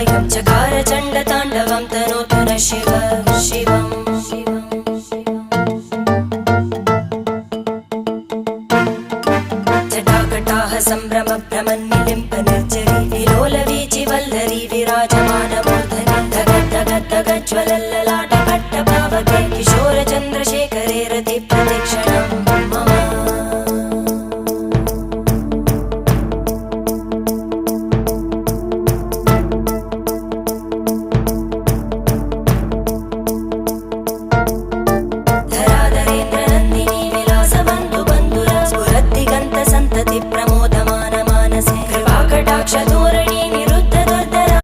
कायं चकार चण्डताण्डवं तनोतु न शिव शिवम् जटाकटाह सम्भ्रम भ्रमन्निलिम्प निर्जरी विलोलवीचि वल्लरी विराजमानमूर्धनि धग धग धग ज्वलल्ललाट